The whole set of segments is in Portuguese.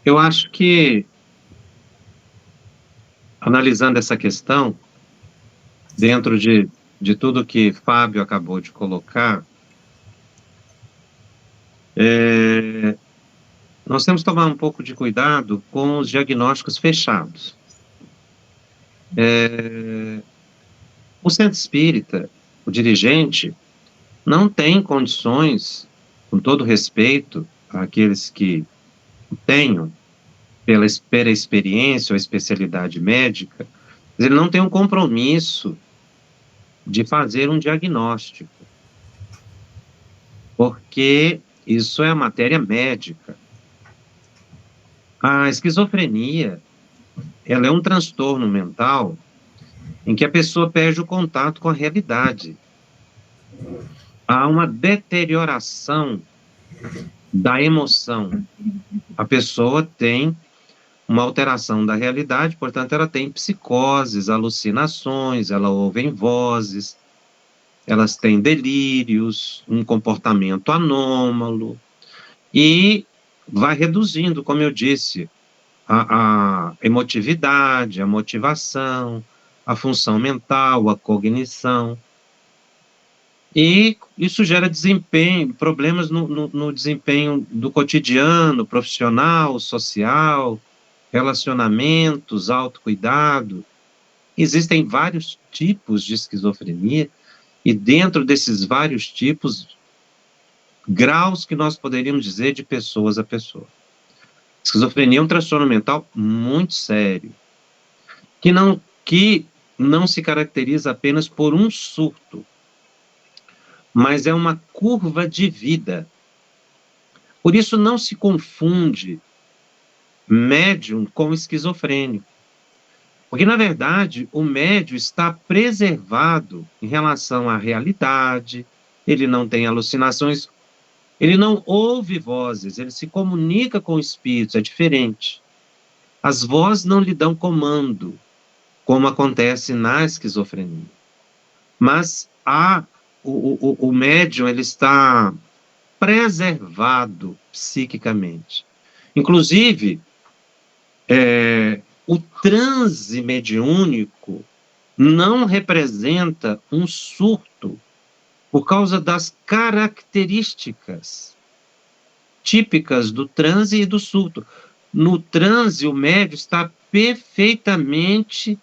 Eu acho que, analisando essa questão, dentro de tudo que Fábio acabou de colocar, nós temos que tomar um pouco de cuidado com os diagnósticos fechados. O centro espírita, o dirigente, não tem condições, com todo respeito àqueles que tenham, pela experiência ou especialidade médica, mas ele não tem um compromisso de fazer um diagnóstico, porque isso é a matéria médica. A esquizofrenia, ela é um transtorno mental em que a pessoa perde o contato com a realidade. Há uma deterioração da emoção. A pessoa tem uma alteração da realidade, portanto, ela tem psicoses, alucinações, ela ouve vozes, elas têm delírios, um comportamento anômalo, e vai reduzindo, como eu disse, a emotividade, a motivação, a função mental, a cognição. E isso gera desempenho, problemas no desempenho do cotidiano, profissional, social, relacionamentos, autocuidado. Existem vários tipos de esquizofrenia, e dentro desses vários tipos, graus que nós poderíamos dizer de pessoas a pessoa. Esquizofrenia é um transtorno mental muito sério, que não se caracteriza apenas por um surto, mas é uma curva de vida. Por isso não se confunde médium com esquizofrênico. Porque, na verdade, o médium está preservado em relação à realidade, ele não tem alucinações, ele não ouve vozes, ele se comunica com espíritos, é diferente. As vozes não lhe dão comando, como acontece na esquizofrenia. Mas o médium, ele está preservado psiquicamente. Inclusive, o transe mediúnico não representa um surto por causa das características típicas do transe e do surto. No transe, o médium está perfeitamente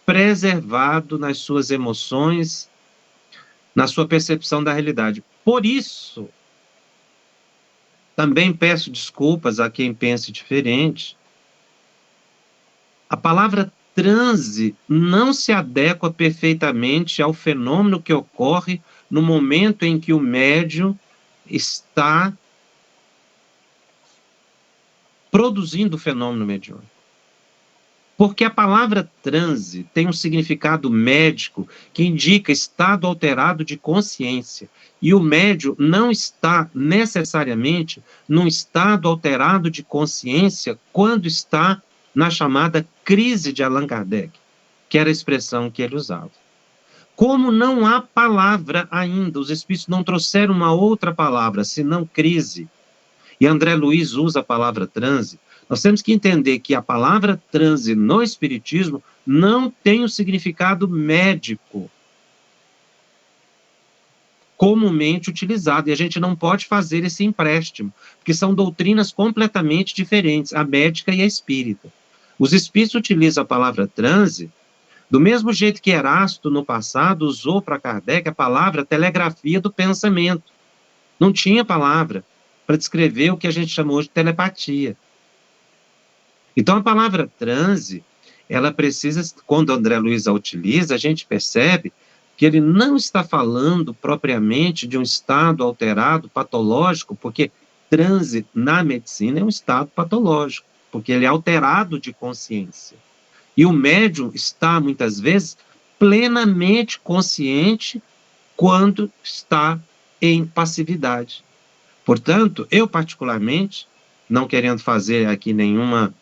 preservado nas suas emoções, na sua percepção da realidade. Por isso, também peço desculpas a quem pense diferente, a palavra transe não se adequa perfeitamente ao fenômeno que ocorre no momento em que o médium está produzindo o fenômeno mediúnico. Porque a palavra transe tem um significado médico que indica estado alterado de consciência. E o médium não está necessariamente num estado alterado de consciência quando está na chamada crise de Allan Kardec, que era a expressão que ele usava. Como não há palavra ainda, os espíritos não trouxeram uma outra palavra, senão crise, e André Luiz usa a palavra transe, nós temos que entender que a palavra transe no espiritismo não tem o significado médico comumente utilizado, e a gente não pode fazer esse empréstimo, porque são doutrinas completamente diferentes, a médica e a espírita. Os espíritos utilizam a palavra transe do mesmo jeito que Erasto, no passado, usou para Kardec a palavra telegrafia do pensamento. Não tinha palavra para descrever o que a gente chamou de telepatia. Então, a palavra transe, ela precisa, quando André Luiz a utiliza, a gente percebe que ele não está falando propriamente de um estado alterado, patológico, porque transe na medicina é um estado patológico, porque ele é alterado de consciência. E o médium está, muitas vezes, plenamente consciente quando está em passividade. Portanto, eu particularmente, não querendo fazer aqui nenhuma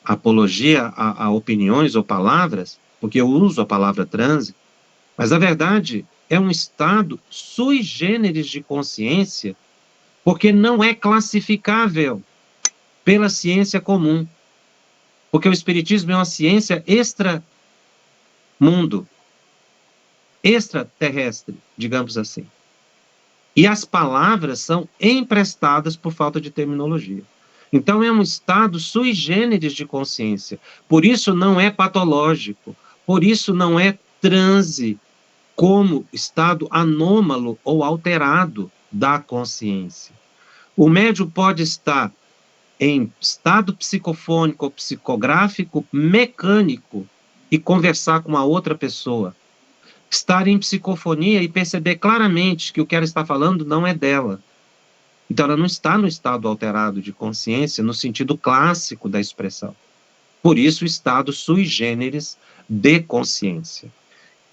apologia a opiniões ou palavras, porque eu uso a palavra transe, mas a verdade é um estado sui generis de consciência, porque não é classificável. pela ciência comum. Porque o espiritismo é uma ciência extra-mundo, extraterrestre, digamos assim. E as palavras são emprestadas por falta de terminologia. Então, é um estado sui generis de consciência. Por isso, não é patológico. Por isso, não é transe como estado anômalo ou alterado da consciência. O médium pode estar em estado psicofônico ou psicográfico mecânico e conversar com uma outra pessoa. Estar em psicofonia e perceber claramente que o que ela está falando não é dela. Então, ela não está no estado alterado de consciência, no sentido clássico da expressão. Por isso, o estado sui generis de consciência,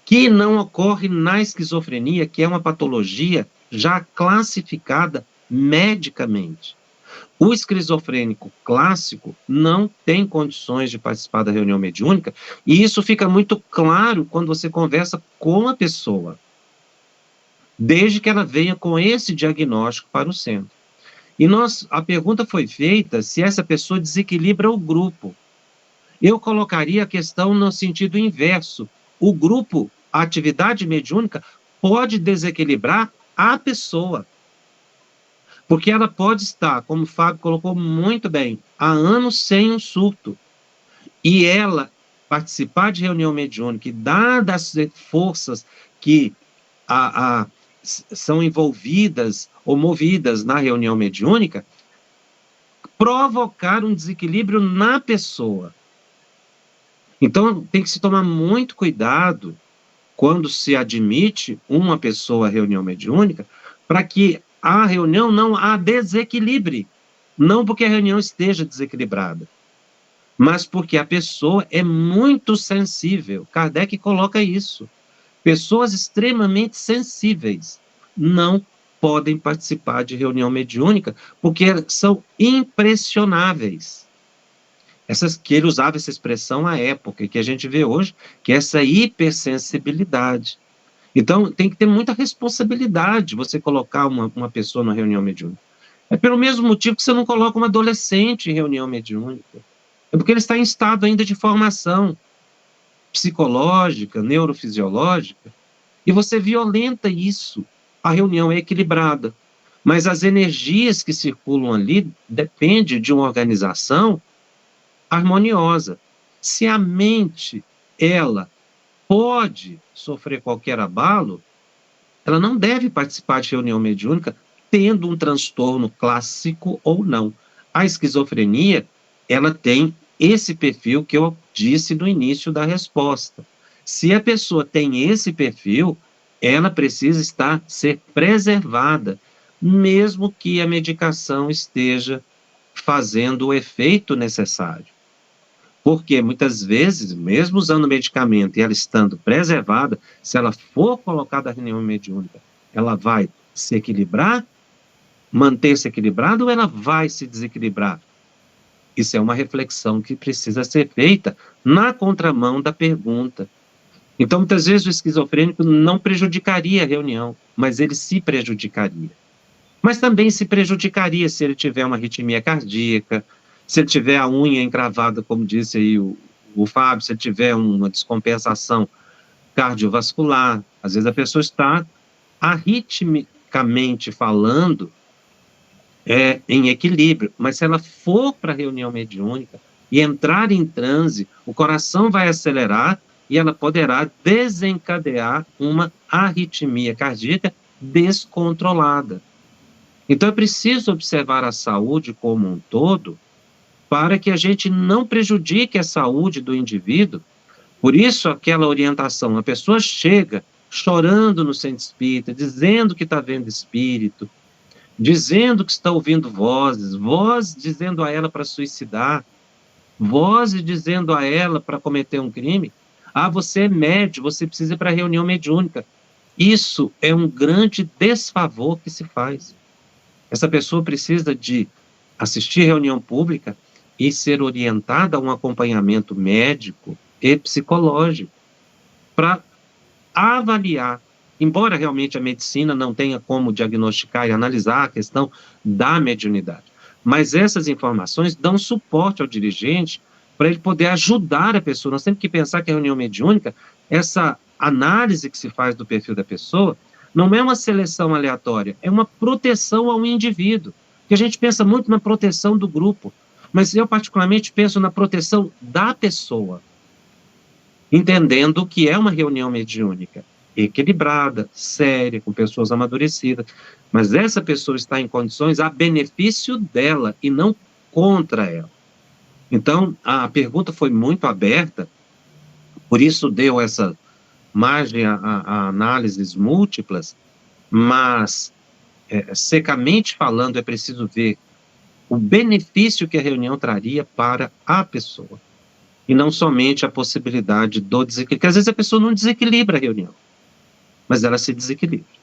que não ocorre na esquizofrenia, que é uma patologia já classificada medicamente. O esquizofrênico clássico não tem condições de participar da reunião mediúnica, e isso fica muito claro quando você conversa com a pessoa, desde que ela venha com esse diagnóstico para o centro. E a pergunta foi feita se essa pessoa desequilibra o grupo. Eu colocaria a questão no sentido inverso. O grupo, a atividade mediúnica, pode desequilibrar a pessoa. Porque ela pode estar, como o Fábio colocou muito bem, há anos sem um surto. E ela participar de reunião mediúnica e dadas as forças que são envolvidas ou movidas na reunião mediúnica, provocar um desequilíbrio na pessoa. Então, tem que se tomar muito cuidado quando se admite uma pessoa à reunião mediúnica, para que a reunião não a desequilibre. Não porque a reunião esteja desequilibrada, mas porque a pessoa é muito sensível. Kardec coloca isso. Pessoas extremamente sensíveis não podem participar de reunião mediúnica porque são impressionáveis. Que ele usava essa expressão à época, e que a gente vê hoje, que é essa hipersensibilidade. Então, tem que ter muita responsabilidade você colocar uma pessoa na reunião mediúnica. É pelo mesmo motivo que você não coloca um adolescente em reunião mediúnica. É porque ele está em estado ainda de formação psicológica, neurofisiológica, e você violenta isso. A reunião é equilibrada, mas as energias que circulam ali dependem de uma organização harmoniosa. Se a mente, ela pode sofrer qualquer abalo, ela não deve participar de reunião mediúnica tendo um transtorno clássico ou não. A esquizofrenia, ela tem esse perfil que eu disse no início da resposta. Se a pessoa tem esse perfil, ela precisa ser preservada, mesmo que a medicação esteja fazendo o efeito necessário. Porque muitas vezes, mesmo usando medicamento e ela estando preservada, se ela for colocada na reunião mediúnica, ela vai se equilibrar, manter-se equilibrada, ou ela vai se desequilibrar? Isso é uma reflexão que precisa ser feita na contramão da pergunta. Então, muitas vezes o esquizofrênico não prejudicaria a reunião, mas ele se prejudicaria. Mas também se prejudicaria se ele tiver uma arritmia cardíaca, se ele tiver a unha encravada, como disse aí o Fábio, se ele tiver uma descompensação cardiovascular. Às vezes a pessoa está arritmicamente falando em equilíbrio, mas se ela for para a reunião mediúnica e entrar em transe, o coração vai acelerar e ela poderá desencadear uma arritmia cardíaca descontrolada. Então é preciso observar a saúde como um todo para que a gente não prejudique a saúde do indivíduo. Por isso, aquela orientação, a pessoa chega chorando no centro espírita, dizendo que está vendo espírito, dizendo que está ouvindo vozes dizendo a ela para suicidar, vozes dizendo a ela para cometer um crime. Ah, você é médium, você precisa ir para a reunião mediúnica. Isso é um grande desfavor que se faz. Essa pessoa precisa de assistir reunião pública e ser orientada a um acompanhamento médico e psicológico para avaliar, embora realmente a medicina não tenha como diagnosticar e analisar a questão da mediunidade, Mas essas informações dão suporte ao dirigente para ele poder ajudar a pessoa. Nós temos que pensar que a reunião mediúnica, essa análise que se faz do perfil da pessoa, não é uma seleção aleatória, é uma proteção ao indivíduo. Porque a gente pensa muito na proteção do grupo, mas eu particularmente penso na proteção da pessoa, entendendo que é uma reunião mediúnica, equilibrada, séria, com pessoas amadurecidas, mas essa pessoa está em condições a benefício dela e não contra ela. Então, a pergunta foi muito aberta, por isso deu essa margem a análises múltiplas, mas, secamente falando, é preciso ver o benefício que a reunião traria para a pessoa, e não somente a possibilidade do desequilíbrio, porque às vezes a pessoa não desequilibra a reunião, mas ela se desequilibra.